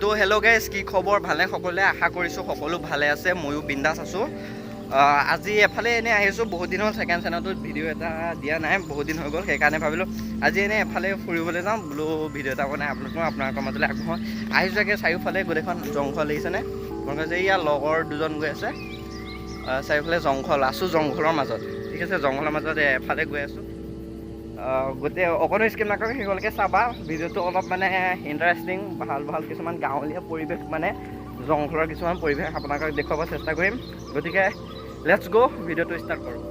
তো hello' guys, কি খবৰ? ভালে সকলোৱে? আশা কৰিছোঁ সকলো ভালে আছে, ময়ো বিন্দাছ আছোঁ। আজি এফালে এনেই আহিছোঁ, বহুত দিন হ'ল ছেকেণ্ড চেনেলটোত ভিডিঅ' এটা দিয়া নাই, বহুত দিন হৈ গ'ল। সেইকাৰণে ভাবিলোঁ আজি এনেই এফালে ফুৰিবলৈ যাওঁ, বোলো ভিডিঅ' এটা বনাই আপলোড কৰোঁ, আপোনালোকৰ মাজলৈ আগবঢ়াওঁ। আহিছোঁ চাগে চাৰিওফালে গোটেইখন জংঘল দেখিছেনে? আপোনালোকে যে ইয়াৰ লগৰ দুজন গৈ আছে, চাৰিওফালে জংঘল, আছোঁ জংঘলৰ মাজত, ঠিক আছে। জংঘলৰ মাজত এফালে গৈ আছোঁ। গোটেই অকণো স্কিপ নকৰাকৈ সেইকলৈকে চাবা। ভিডিঅ'টো অলপ মানে ইণ্টাৰেষ্টিং, ভাল ভাল কিছুমান গাঁৱলীয়া পৰিৱেশ, মানে জংঘলৰ কিছুমান পৰিৱেশ আপোনালোকক দেখুৱাব চেষ্টা কৰিম। গতিকে লেটছ গ' ভিডিঅ'টো ষ্টাৰ্ট কৰোঁ।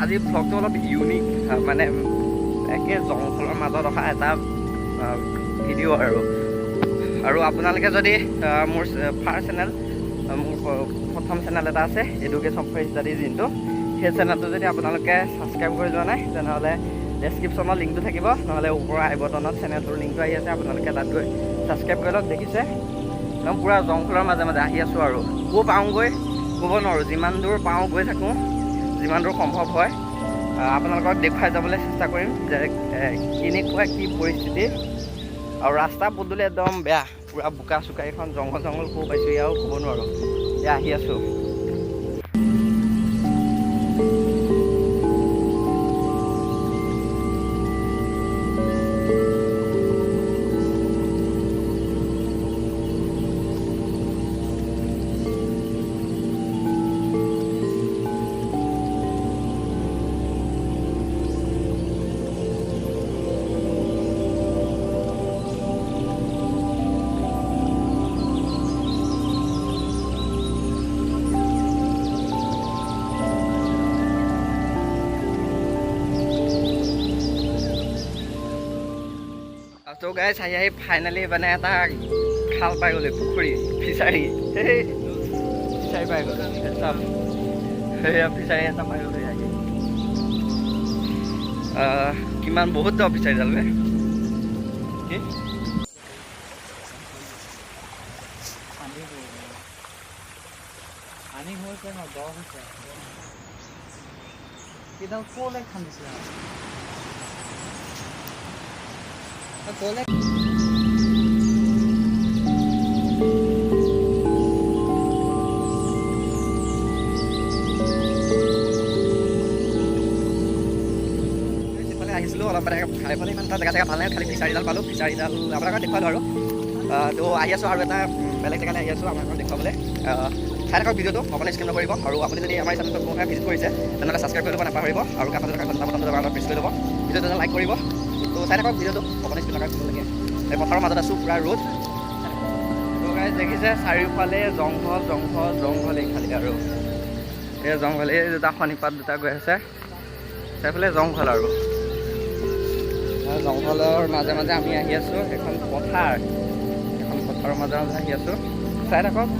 আজি ভ্লগটো অলপ ইউনিক, মানে একে জংঘলৰ মাজত অহা এটা ভিডিঅ' আৰু আপোনালোকে যদি মোৰ ফাৰ্ষ্ট চেনেল, মোৰ প্ৰথম চেনেল এটা আছে এডুকেশ্যন ফৰ ষ্টাডি যোনটো, সেই চেনেলটো যদি আপোনালোকে ছাবস্ক্ৰাইব কৰি যোৱা নাই তেনেহ'লে ডেছক্ৰিপশ্যনত লিংকটো থাকিব, নহ'লে ওপৰৰ আই বটনত চেনেলটোৰ লিংকটো আহি আছে, আপোনালোকে তাত গৈ ছাবস্ক্ৰাইব কৰি লওক। দেখিছে একদম পূৰা জংঘলৰ মাজে মাজে আহি আছোঁ আৰু ক'ৰ পাওঁগৈ ক'ব নোৱাৰোঁ, যিমান দূৰ পাওঁ গৈ থাকোঁ, যিমান দূৰ সম্ভৱ হয় আপোনালোকক দেখুৱাই যাবলৈ চেষ্টা কৰিম যে কেনেকুৱা কি পৰিস্থিতি। আৰু ৰাস্তা পদূলি একদম বেয়া, পূৰা বোকা চোকা, এইখন জংঘল ক'ব পাইছোঁ, ইয়াও ক'ব নোৱাৰোঁ। এয়া আহি আছোঁ। তো গাইজ আহি ফাইনেলি মানে এটা খাল পাই গ'লে, পুখুৰী, ফিচাৰী পাই গ'লো, সেয়া ফিচাৰী এটা পাই গ'লো। আহি কিমান বহুত দ ফিচাৰীডাল বে, কি পানী হৈছে ন, দ হৈছে, কিডাল ক'লে খান্দিছিলে ক'লে। আহিছিলোঁ অলপ মানে খাই পেলাই ইমান এটা জেগা ভাল নাই, খালি ফিচাৰীডাল পালোঁ, ফিচাৰীডাল আপোনালোকক দেখুৱালোঁ আৰু তো আহি আছোঁ আৰু এটা বেলেগ জেগালৈ আহি আছোঁ আপোনালোকক দেখুৱাবলৈ। চাই থাকক ভিডিঅ'টো, অকণমান স্কিপ নকৰিব। আৰু আপুনি যদি আমাৰ চেনেলটো কোনো ভিজিট কৰিছে তেনেহ'লে ছাবস্ক্ৰাইব কৰি ল'ব নাপাহৰিব, আৰু কাষত থকা ঘণ্টা বটনটো দবাই প্ৰেছ কৰি ল'ব, ভিডিঅ'টো লাইক কৰিব। তো চাই থাকক ভিডিঅ'টো, অকণমান স্কিপ নকৰাকৈ লাগে। এই পথাৰৰ মাজত আছোঁ, পূৰা ৰ'দ। তো গাইজ দেখিছে চাৰিওফালে জংঘলেই খালি, আৰু এই জংঘল, এই দুটা শনিপাত দুটা গৈ আছে, চাৰিওফালে জংঘল। আৰু জংঘলৰ মাজে মাজে আমি আহি আছোঁ, এখন পথাৰৰ মাজে মাজে আহি আছোঁ, চাই থাকক।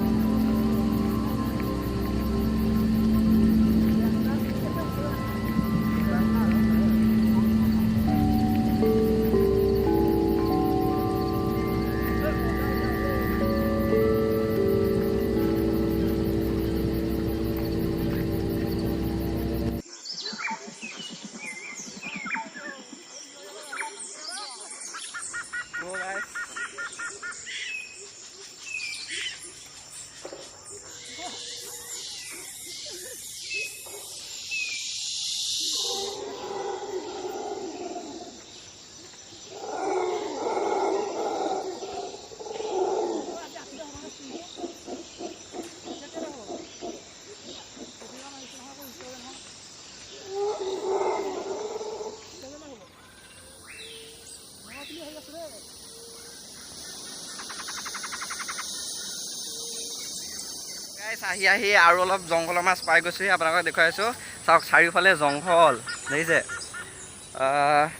আহি আৰু অলপ জংঘলৰ মাছ পাই গৈছোঁ, আপোনালোকক দেখুৱাই আছোঁ। চাওক চাৰিওফালে জংঘল দেখিছে,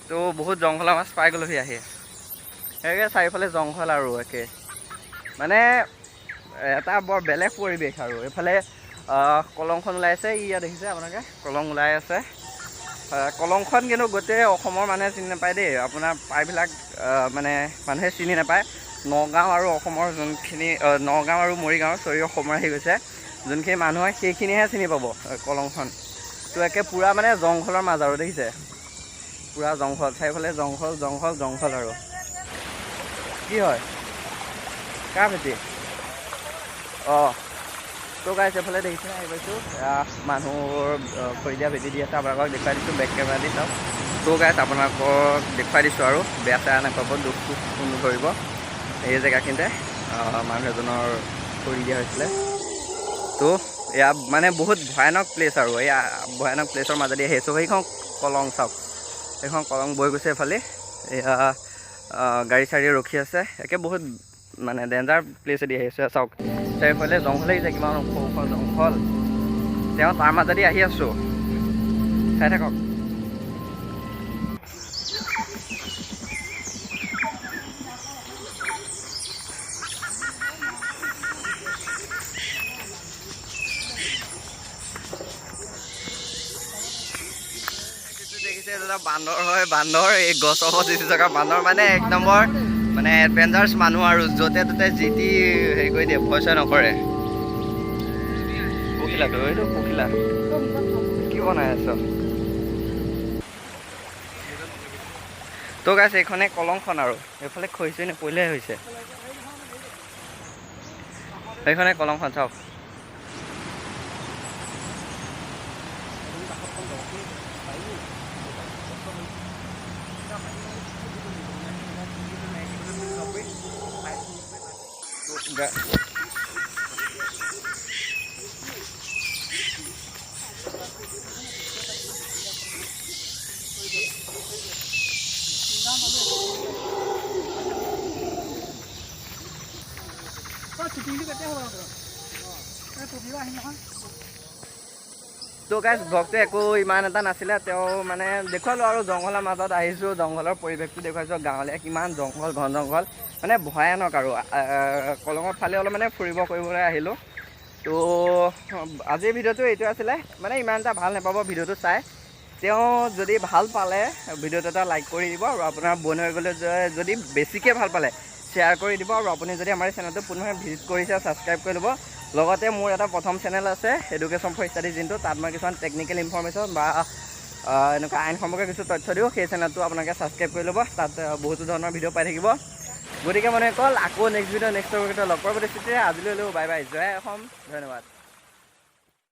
তো বহুত জংঘলৰ মাছ পাই গ'লোহি আহি। একে চাৰিওফালে জংঘল আৰু একে মানে এটা বৰ বেলেগ পৰিৱেশ আৰু এইফালে কলংখন ওলাই আছে ইয়াত দেখিছে আপোনালোকে কলং ওলাই আছে কলংখন কিন্তু গোটেই অসমৰ মানুহে চিনি নাপায় দেই আপোনাৰ প্ৰায়বিলাক মানে মানুহে চিনি নাপায় নগাঁও আৰু অসমৰ যোনখিনি নগাঁও আৰু মৰিগাঁও অসমৰ আহি গৈছে যোনখিনি মানুহ হয় সেইখিনিহে চিনি পাব কলংখন তো একে পূৰা মানে জংঘলৰ মাজ আৰু দেখিছে পূৰা জংঘল চাৰিওফালে জংঘল জংঘল জংঘল আৰু কি হয় কাৰ ভেটি অঁ তো গাইছ এইফালে দেখিছে আহি পাইছোঁ মানুহৰ খৰি দিয়া ভেটি দি আছে আপোনালোকক দেখুৱাই দিছোঁ বেক কেমেৰা দি চাওক তো গাইছ আপোনালোকক দেখুৱাই দিছোঁ আৰু বেয়া চেয়া নাপাব দুখ চুখ নধৰিব এই জেগাখিনিতে মানুহ এজনৰ খৰি দিয়া হৈছিলে তো এয়া মানে বহুত ভয়ানক প্লেচ আৰু এয়া ভয়ানক প্লেচৰ মাজেদি আহি আছোঁ সেইখন কলং চাওক সেইখন কলং বৈ গৈছে এইফালে এয়া গাড়ী চাড়ী ৰখি আছে একে বহুত মানে ডেঞ্জাৰ প্লেচেদি আহি আছে চাওক চাৰিওফালে জংঘল আহিছে কিমান ওখ ওখ জংঘল তেওঁ তাৰ মাজেদি আহি আছোঁ চাই থাকক দেখিছে এটা বান্দৰ হয় বান্দৰ এই গছৰ ওপৰত যিটো জেগা বান্দৰ মানে এক নম্বৰ মানে এডভেঞ্চাৰ্ছ মানুহ আৰু য'তে ত'তে যি টি হেৰি কৰি দিয়ে ভয় চয় নকৰে পখিলাটো এইটো পখিলা কি বনাই আছ তো গাইছ এইখনে কলংখন আৰু এইফালে খৰিছে নে পৰিলেহে হৈছে সেইখনে কলংখন চাওক তো গাইছ ব্লগটো একো ইমান এটা নাছিলে তেওঁ মানে দেখুৱালোঁ আৰু জংঘলৰ মাজত আহিছোঁ জংঘলৰ পৰিৱেশটো দেখুৱাইছোঁ গাঁৱলীয়া কিমান জংঘল ঘন জংঘল মানে ভয়ানক আৰু কলঙৰ ফালে অলপ মানে ফুৰিব কৰিবলৈ আহিলোঁ তো আজিৰ ভিডিঅ'টো এইটো আছিলে মানে ইমান এটা ভাল নাপাব ভিডিঅ'টো চাই তেওঁ যদি ভাল পালে ভিডিঅ'টো এটা লাইক কৰি দিব আৰু আপোনাৰ বন হৈ গ'লে যদি বেছিকৈ ভাল পালে শ্বেয়াৰ কৰি দিব আৰু আপুনি যদি আমাৰ চেনেলটো পুনৰ ভিজিট কৰিছে ছাবস্ক্ৰাইব কৰি ল'ব লগতে মোৰ এটা প্ৰথম চেনেল আছে এডুকেশ্যন ফৰ ষ্টাডি যোনটো তাত মই কিছুমান টেকনিকেল ইনফৰমেশ্যন বা এনেকুৱা আইন সম্পৰ্কে কিছু তথ্য দিওঁ সেই চেনেলটো আপোনালোকে ছাবস্ক্ৰাইব কৰি ল'ব তাত বহুতো ধৰণৰ ভিডিঅ' পাই থাকিব গতিকে মানে অকল আকৌ নেক্সট ভিডিঅ' নেক্সট লগ পোৱাৰ প্ৰতিশ্ৰুতিৰে আজিলৈ বাই বাই জয় অসম ধন্যবাদ